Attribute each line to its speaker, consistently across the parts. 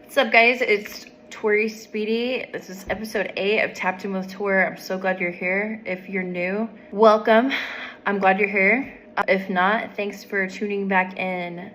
Speaker 1: What's up, guys? It's torispeedy. This is episode 8 of Tapped In with Tor. I'm so glad you're here. If you're new, welcome. I'm glad you're here. If not, thanks for tuning back in.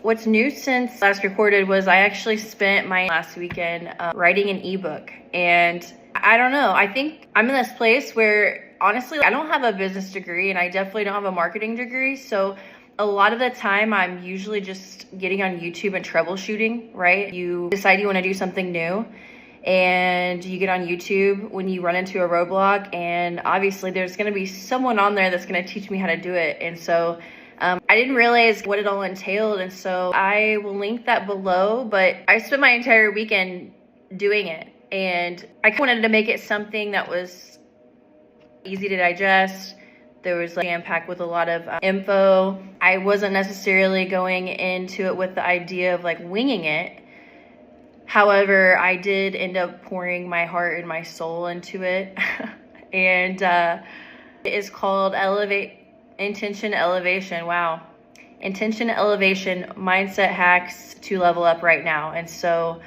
Speaker 1: What's new since last recorded was I actually spent my last weekend writing an ebook. And I don't know, I think I'm in this place where honestly, I don't have a business degree and I definitely don't have a marketing degree. So a lot of the time I'm usually just getting on YouTube and troubleshooting, right? You decide you want to do something new and you get on YouTube when you run into a roadblock, and obviously there's going to be someone on there that's going to teach me how to do it. And so I didn't realize what it all entailed, and so I will link that below. But I spent my entire weekend doing it, and I wanted to make it something that was easy to digest. There was like jam-packed with a lot of info. I wasn't necessarily going into it with the idea of like winging it. However, I did end up pouring my heart and my soul into it. And it is called Intention Elevation. Wow. Intention Elevation Mindset Hacks to Level Up Right Now. And so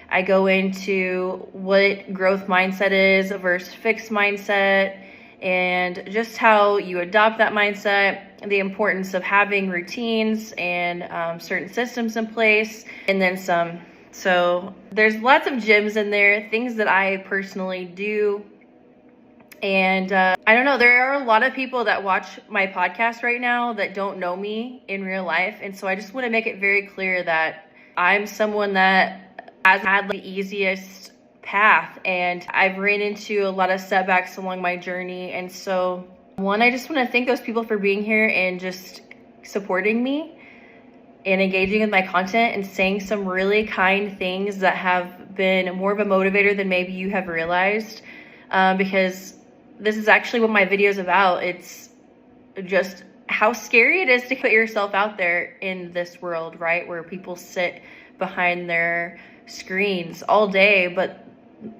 Speaker 1: I go into what growth mindset is versus fixed mindset, and just how you adopt that mindset, the importance of having routines and certain systems in place, and then some. So there's lots of gems in there, things that I personally do. And I don't know, there are a lot of people that watch my podcast right now that don't know me in real life. And so I just want to make it very clear that I'm someone that has had the easiest path, and I've ran into a lot of setbacks along my journey. And so one, I just want to thank those people for being here and just supporting me and engaging with my content and saying some really kind things that have been more of a motivator than maybe you have realized, because this is actually what my video is about. It's just how scary it is to put yourself out there in this world, right? Where people sit behind their screens all day, but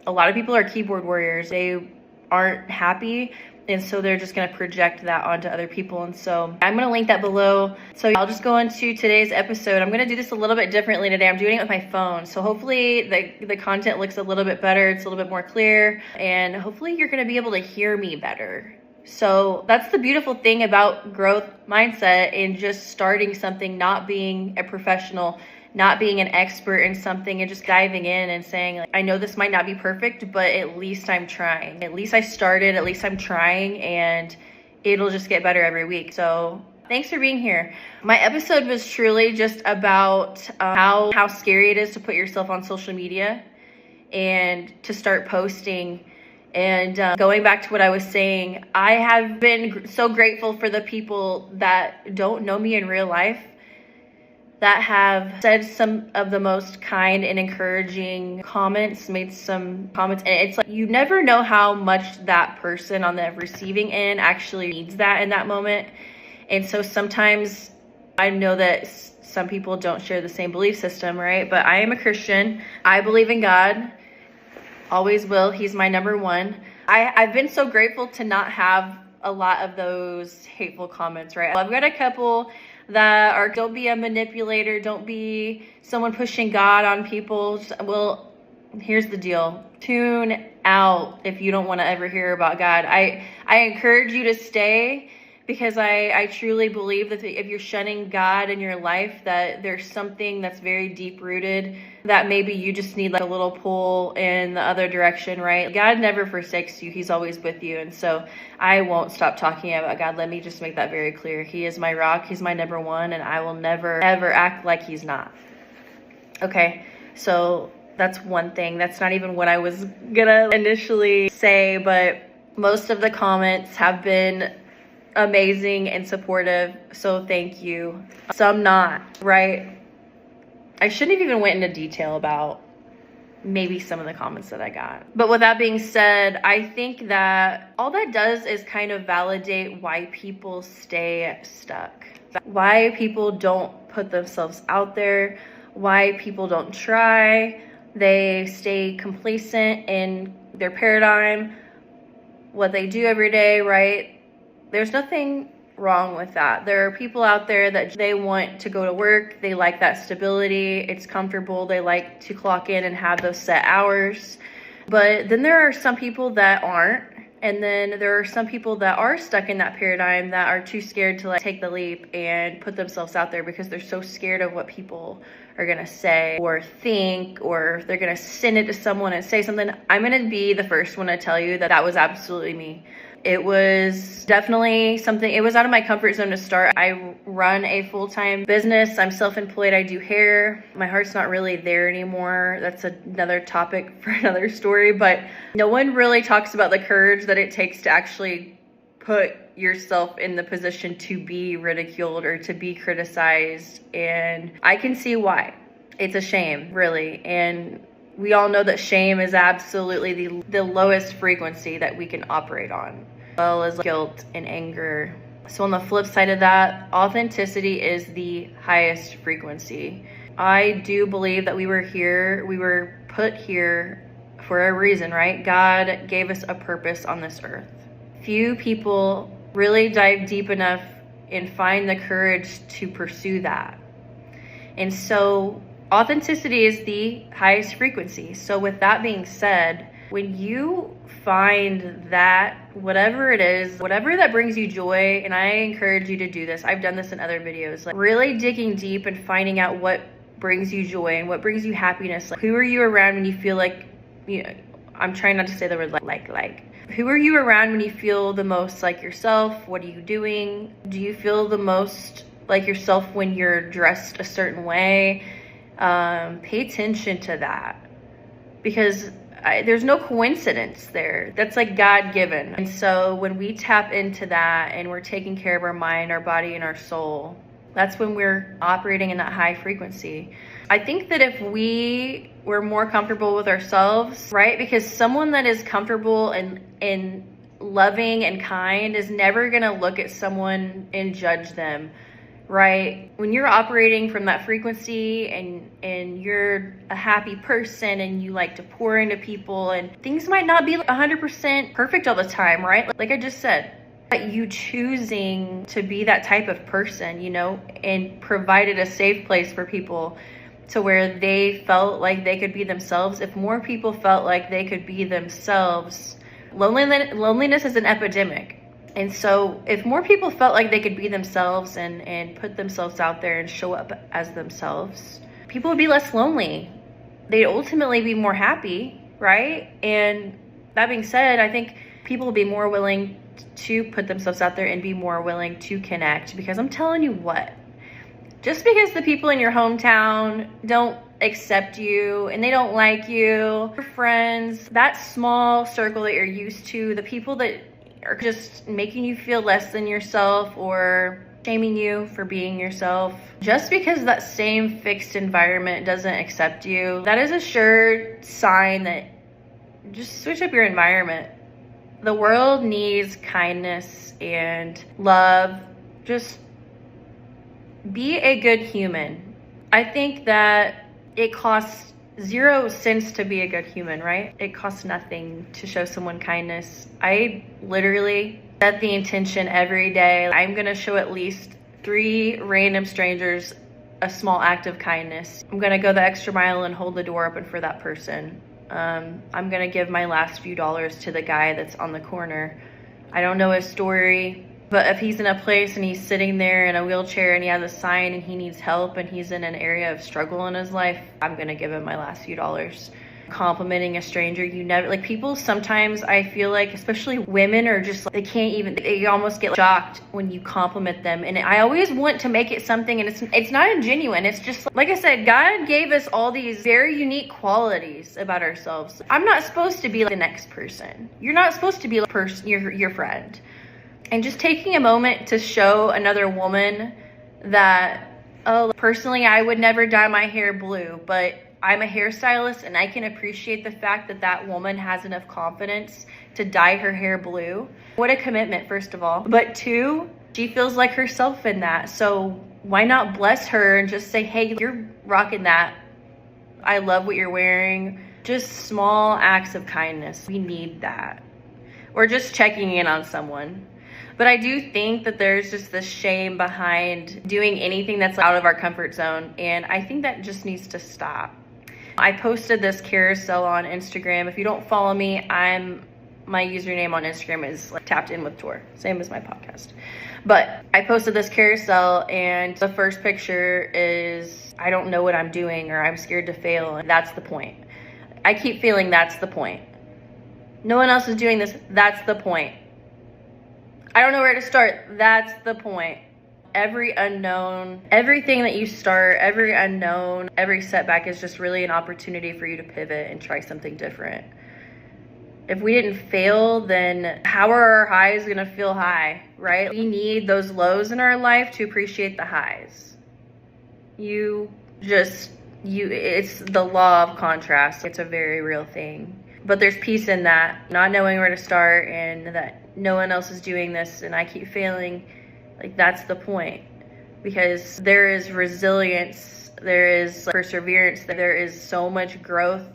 Speaker 1: a lot of people are keyboard warriors. They aren't happy, and so they're just going to project that onto other people. And so I'm going to link that below. So I'll just go into today's episode. I'm going to do this a little bit differently today. I'm doing it with my phone, so hopefully the content looks a little bit better. It's a little bit more clear, and hopefully you're going to be able to hear me better. So that's the beautiful thing about growth mindset and just starting something, not being a professional, not being an expert in something, and just diving in and saying, like, I know this might not be perfect, but at least I'm trying. At least I started, at least I'm trying, and it'll just get better every week. So thanks for being here. My episode was truly just about how scary it is to put yourself on social media and to start posting. And going back to what I was saying, I have been so grateful for the people that don't know me in real life, that have said some of the most kind and encouraging comments, made some comments. And it's like, you never know how much that person on the receiving end actually needs that in that moment. And so sometimes I know that some people don't share the same belief system, right? But I am a Christian. I believe in God. Always will. He's my number one. I've been so grateful to not have a lot of those hateful comments, right? I've got a couple that are, don't be a manipulator, don't be someone pushing God on people. Well, here's the deal. Tune out if you don't want to ever hear about God. I encourage you to stay, because I truly believe that if you're shunning God in your life, that there's something that's very deep rooted, that maybe you just need like a little pull in the other direction, right? God never forsakes you. He's always with you. And so I won't stop talking about God. Let me just make that very clear. He is my rock. He's my number one, and I will never, ever act like he's not. Okay, so that's one thing. That's not even what I was gonna initially say, but most of the comments have been amazing and supportive, so thank you. Some not, right? I shouldn't have even went into detail about maybe some of the comments that I got. But with that being said, I think that all that does is kind of validate why people stay stuck, why people don't put themselves out there, why people don't try. They stay complacent in their paradigm, what they do every day, right? There's nothing wrong with that. There are people out there that they want to go to work. They like that stability. It's comfortable. They like to clock in and have those set hours. But then there are some people that aren't. And then there are some people that are stuck in that paradigm that are too scared to like take the leap and put themselves out there because they're so scared of what people are gonna say or think, or they're gonna send it to someone and say something. I'm gonna be the first one to tell you that that was absolutely me. It was definitely something, it was out of my comfort zone to start. I run a full-time business. I'm self-employed. I do hair. My heart's not really there anymore. That's another topic for another story, but no one really talks about the courage that it takes to actually put yourself in the position to be ridiculed or to be criticized. And I can see why. It's a shame, really. And we all know that shame is absolutely the lowest frequency that we can operate on, as well as guilt and anger. So on the flip side of that, authenticity is the highest frequency. I do believe that we were put here for a reason, right? God gave us a purpose on this earth. Few people really dive deep enough and find the courage to pursue that. And so authenticity is the highest frequency. So with that being said, when you find that, whatever it is, whatever that brings you joy, and I encourage you to do this. I've done this in other videos, like really digging deep and finding out what brings you joy and what brings you happiness. Like, who are you around when you feel like, you know, I'm trying not to say the word like. Who are you around when you feel the most like yourself? What are you doing? Do you feel the most like yourself when you're dressed a certain way? Pay attention to that, because there's no coincidence there. That's like God-given. And so when we tap into that and we're taking care of our mind, our body, and our soul, that's when we're operating in that high frequency. I think that if we were more comfortable with ourselves, right? Because someone that is comfortable and loving and kind is never gonna look at someone and judge them, right? When you're operating from that frequency and you're a happy person and you like to pour into people, and things might not be 100% perfect all the time, right? Like I just said, but you choosing to be that type of person, you know, and provided a safe place for people to where they felt like they could be themselves. If more people felt like they could be themselves, loneliness is an epidemic. And so if more people felt like they could be themselves and put themselves out there and show up as themselves, people would be less lonely. They'd ultimately be more happy, right? And that being said, I think people will be more willing to put themselves out there and be more willing to connect. Because I'm telling you what, just because the people in your hometown don't accept you and they don't like you, your friends, that small circle that you're used to, the people that are just making you feel less than yourself or shaming you for being yourself, just because that same fixed environment doesn't accept you, that is a sure sign that just switch up your environment. The world needs kindness and love. Just be a good human. I think that it costs 0 cents to be a good human, right? It costs nothing to show someone kindness. I literally set the intention every day. I'm gonna show at least 3 random strangers a small act of kindness. I'm gonna go the extra mile and hold the door open for that person. I'm gonna give my last few dollars to the guy that's on the corner. I don't know his story, but if he's in a place and he's sitting there in a wheelchair and he has a sign and he needs help and he's in an area of struggle in his life, I'm gonna give him my last few dollars. Complimenting a stranger, you never, like, people sometimes, I feel like, especially women, are just, they can't even, they almost get shocked when you compliment them. And I always want to make it something, and it's not genuine. It's just, like I said, God gave us all these very unique qualities about ourselves. I'm not supposed to be like the next person. You're not supposed to be the person, your friend. And just taking a moment to show another woman that, oh, personally, I would never dye my hair blue, but I'm a hairstylist and I can appreciate the fact that that woman has enough confidence to dye her hair blue. What a commitment, first of all. But 2, she feels like herself in that. So why not bless her and just say, hey, you're rocking that. I love what you're wearing. Just small acts of kindness. We need that. Or just checking in on someone. But I do think that there's just this shame behind doing anything that's out of our comfort zone. And I think that just needs to stop. I posted this carousel on Instagram. If you don't follow me, my username on Instagram is like Tapped In with Tour, same as my podcast. But I posted this carousel, and the first picture is, I don't know what I'm doing, or I'm scared to fail. And that's the point. I keep feeling that's the point. No one else is doing this. That's the point. I don't know where to start. That's the point. Every unknown, everything that you start, every unknown, every setback is just really an opportunity for you to pivot and try something different. If we didn't fail, then how are our highs going to feel high, right? We need those lows in our life to appreciate the highs. It's the law of contrast. It's a very real thing. But there's peace in that, not knowing where to start and that no one else is doing this and I keep failing. Like, that's the point. Because there is resilience, there is perseverance, there is so much growth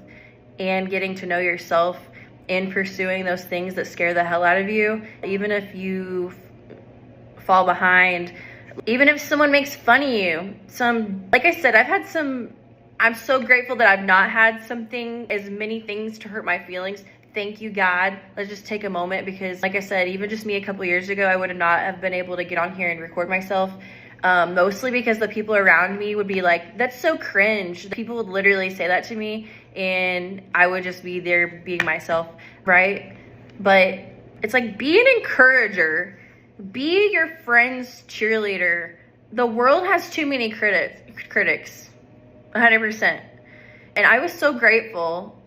Speaker 1: and getting to know yourself in pursuing those things that scare the hell out of you. Even if you fall behind, even if someone makes fun of you, like I said, I'm so grateful that I've not had as many things to hurt my feelings. Thank you, God. Let's just take a moment, because like I said, even just me a couple years ago, I would not have been able to get on here and record myself. Mostly because the people around me would be like, that's so cringe. People would literally say that to me, and I would just be there being myself, right? But it's like, be an encourager. Be your friend's cheerleader. The world has too many critics, 100%. And I was so grateful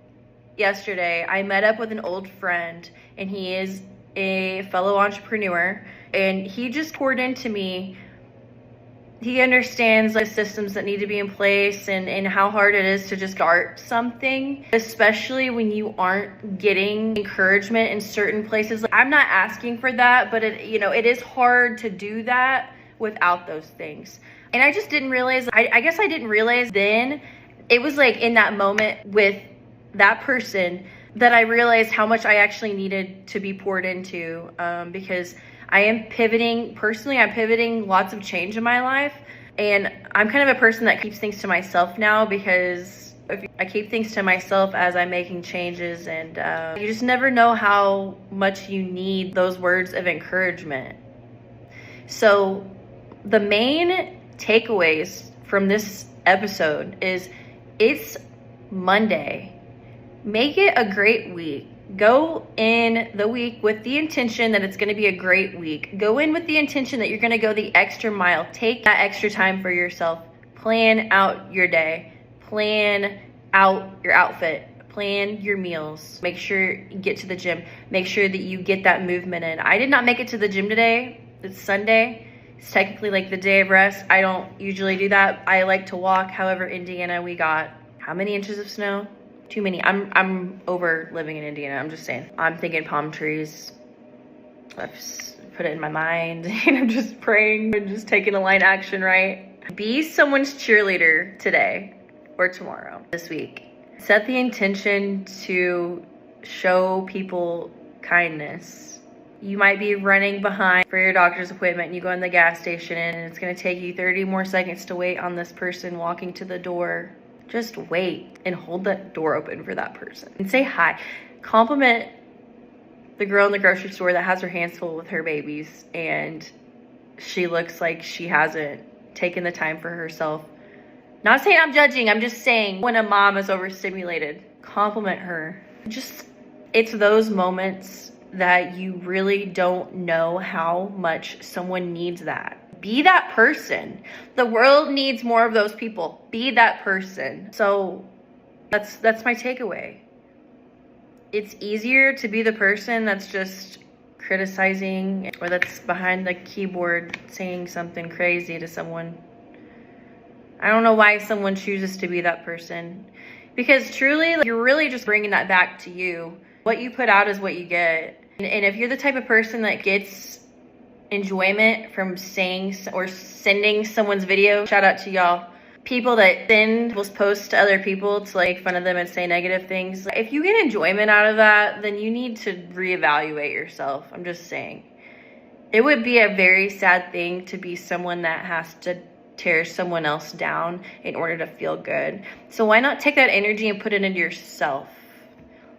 Speaker 1: yesterday. I met up with an old friend, and he is a fellow entrepreneur, and he just poured into me. He understands the systems that need to be in place and how hard it is to just start something, especially when you aren't getting encouragement in certain places. I'm not asking for that, but it is hard to do that without those things. And I just didn't realize, I guess I didn't realize then. It was like in that moment with that person that I realized how much I actually needed to be poured into, because I am pivoting. Personally, I'm pivoting lots of change in my life. And I'm kind of a person that keeps things to myself now, because I keep things to myself as I'm making changes. And you just never know how much you need those words of encouragement. So the main takeaways from this episode is, it's Monday. Make it a great week. Go in the week with the intention that it's going to be a great week. Go in with the intention that you're going to go the extra mile. Take that extra time for yourself. Plan out your day. Plan out your outfit. Plan your meals. Make sure you get to the gym. Make sure that you get that movement in. I did not make it to the gym today. It's Sunday. It's technically like the day of rest. I don't usually do that. I like to walk. However, Indiana, we got how many inches of snow? Too many. I'm over living in Indiana. I'm just saying. I'm thinking palm trees. I've just put it in my mind, and I'm just praying and just taking a line action, right? Be someone's cheerleader today or tomorrow, this week. Set the intention to show people kindness. You might be running behind for your doctor's appointment, and you go in the gas station, and it's going to take you 30 more seconds to wait on this person walking to the door. Just wait and hold that door open for that person and say hi. Compliment the girl in the grocery store that has her hands full with her babies, and she looks like she hasn't taken the time for herself. Not saying I'm judging, I'm just saying when a mom is overstimulated, compliment her. It's those moments that you really don't know how much someone needs that. Be that person. The world needs more of those people. Be that person. So that's my takeaway. It's easier to be the person that's just criticizing, or that's behind the keyboard saying something crazy to someone. I don't know why someone chooses to be that person. Because truly, you're really just bringing that back to you. What you put out is what you get. And if you're the type of person that gets enjoyment from saying or sending someone's video, shout out to y'all. People that will post to other people to like make fun of them and say negative things. If you get enjoyment out of that, then you need to reevaluate yourself. I'm just saying. It would be a very sad thing to be someone that has to tear someone else down in order to feel good. So why not take that energy and put it into yourself?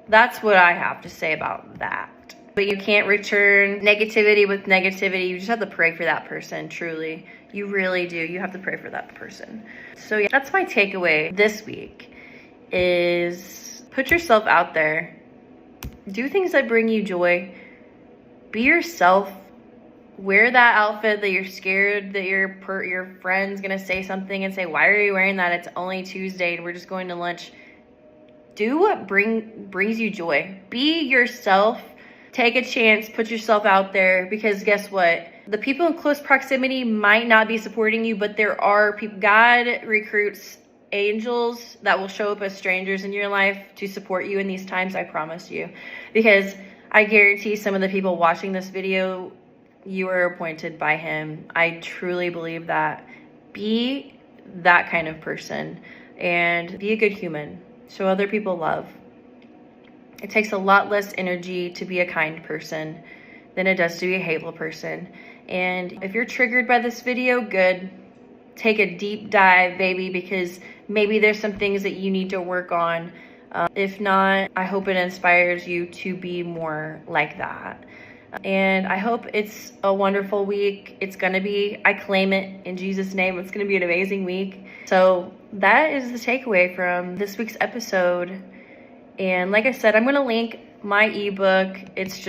Speaker 1: That's what I have to say about that. But you can't return negativity with negativity. You just have to pray for that person, truly. You really do. You have to pray for that person. So yeah, that's my takeaway this week is put yourself out there. Do things that bring you joy. Be yourself. Wear that outfit that you're scared that your friend's gonna say something and say, why are you wearing that? It's only Tuesday and we're just going to lunch. Do what brings you joy. Be yourself. Take a chance. Put yourself out there, because guess what? The people in close proximity might not be supporting you, but there are people. God recruits angels that will show up as strangers in your life to support you in these times, I promise you. Because I guarantee some of the people watching this video, you are appointed by him. I truly believe that. Be that kind of person and be a good human. Show other people love. It takes a lot less energy to be a kind person than it does to be a hateful person. And if you're triggered by this video, good. Take a deep dive, baby, because maybe there's some things that you need to work on. If not, I hope it inspires you to be more like that. And I hope it's a wonderful week. It's gonna be, I claim it in Jesus' name, it's gonna be an amazing week. So that is the takeaway from this week's episode. And like I said, I'm gonna link my ebook. It's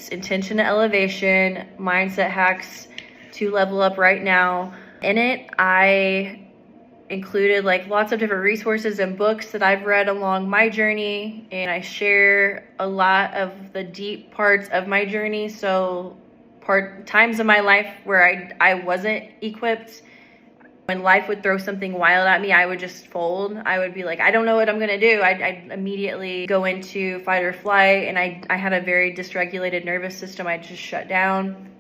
Speaker 1: Intention to Elevation, Mindset Hacks to Level Up Right Now. In it, I included like lots of different resources and books that I've read along my journey, and I share a lot of the deep parts of my journey. So times of my life where I wasn't equipped. When life would throw something wild at me, I would just fold. I would be like, I don't know what I'm gonna do. I'd immediately go into fight or flight, and I had a very dysregulated nervous system. I just shut down.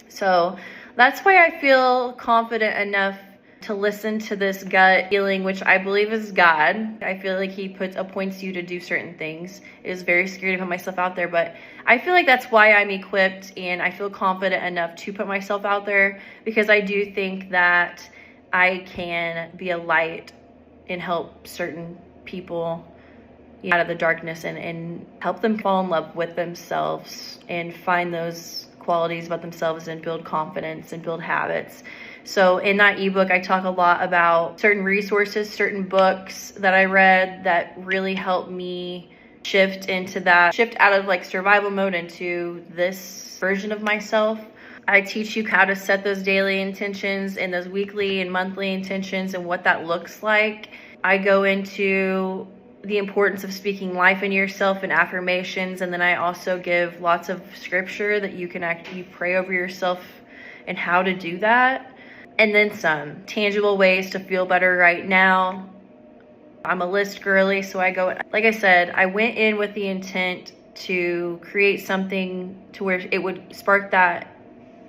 Speaker 1: So that's why I feel confident enough to listen to this gut feeling, which I believe is God. I feel like he appoints you to do certain things. It was very scary to put myself out there, but I feel like that's why I'm equipped, and I feel confident enough to put myself out there, because I do think that I can be a light and help certain people out of the darkness and help them fall in love with themselves and find those qualities about themselves and build confidence and build habits. So in that ebook, I talk a lot about certain resources, certain books that I read that really helped me shift out of like survival mode into this version of myself. I teach you how to set those daily intentions and those weekly and monthly intentions and what that looks like. I go into the importance of speaking life into yourself and affirmations, and then I also give lots of scripture that you can actually pray over yourself and how to do that. And then some tangible ways to feel better right now. I'm a list girly, so like I said, I went in with the intent to create something to where it would spark that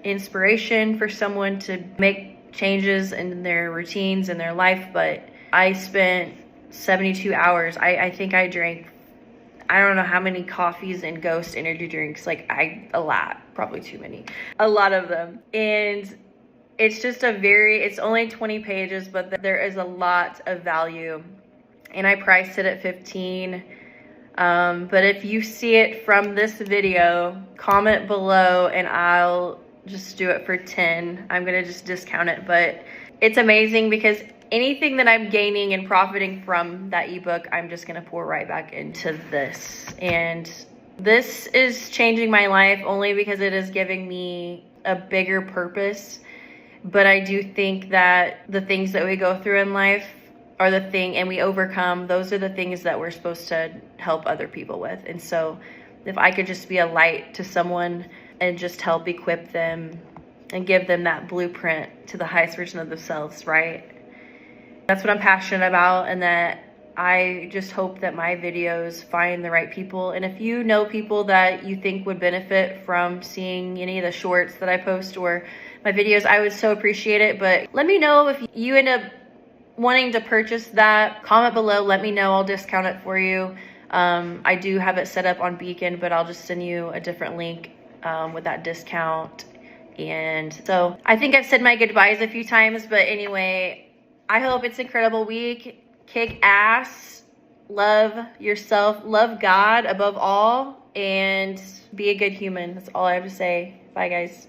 Speaker 1: inspiration for someone to make changes in their routines and their life. But I spent 72 hours. I think I drank, I don't know how many coffees and Ghost energy drinks, a lot, probably too many, a lot of them. And it's just it's only 20 pages, but there is a lot of value, and I priced it at $15. But if you see it from this video, comment below and I'll just do it for 10. I'm gonna just discount it, but it's amazing because anything that I'm gaining and profiting from that ebook, I'm just gonna pour right back into this. And this is changing my life only because it is giving me a bigger purpose. But I do think that the things that we go through in life are the thing, and we overcome, those are the things that we're supposed to help other people with. And so if I could just be a light to someone and just help equip them and give them that blueprint to the highest version of themselves, right? That's what I'm passionate about, and that I just hope that my videos find the right people. And if you know people that you think would benefit from seeing any of the shorts that I post or my videos, I would so appreciate it. But let me know if you end up wanting to purchase that. Comment below, let me know, I'll discount it for you. I do have it set up on Beacon, but I'll just send you a different link with that discount. And so I think I've said my goodbyes a few times, but anyway, I hope it's an incredible week. Kick ass, love yourself, love God above all, and be a good human. That's all I have to say. Bye, guys.